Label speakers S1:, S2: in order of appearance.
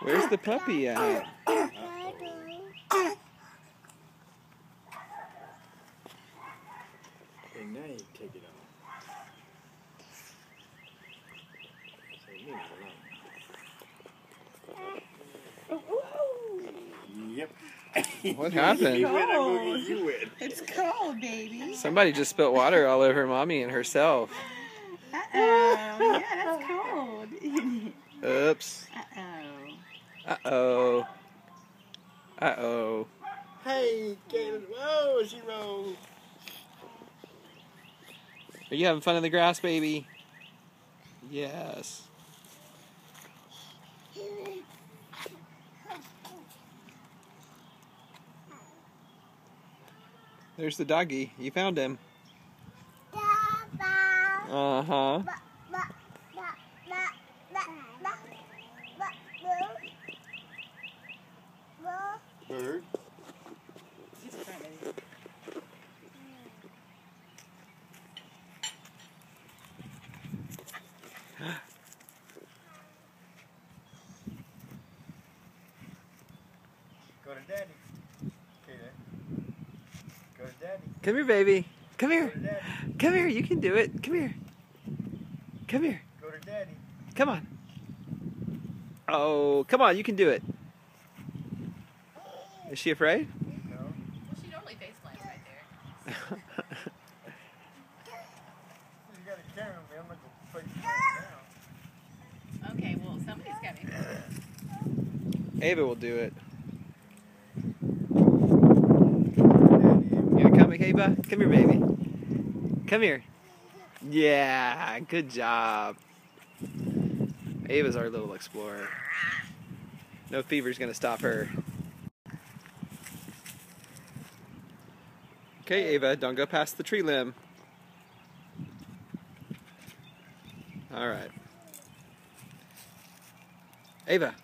S1: Where's the puppy at?
S2: Okay, now you take it off. So leave it alone. Yep.
S1: What happened?
S3: It's cold, baby.
S1: Somebody just spilled water all over Mommy and herself.
S3: Uh-oh. Yeah, that's cold.
S1: Oops.
S3: Uh-oh.
S1: Uh-oh. Uh-oh.
S2: Hey, Caleb. Whoa, she rolled.
S1: Are you having fun in the grass, baby? Yes. There's the doggy. You found him. Uh-huh.
S2: Bird. Go to daddy. Okay, go to daddy.
S1: Come here, baby. Come
S2: Go
S1: here.
S2: to daddy.
S1: Come here. You can do it. Come here. Come here.
S2: Go to daddy.
S1: Come on. Oh, come on. You can do it. Is she afraid?
S2: No.
S4: Well, she normally face plants right there.
S2: You got a camera, man. I'm not going to face now.
S4: Okay, well, somebody's coming.
S1: Ava will do it.
S2: Daddy.
S1: You gonna come, Ava? Come here, baby. Come here. Yeah, good job. Ava's our little explorer. No fever's gonna stop her. Okay, Ava, don't go past the tree limb. All right. Ava.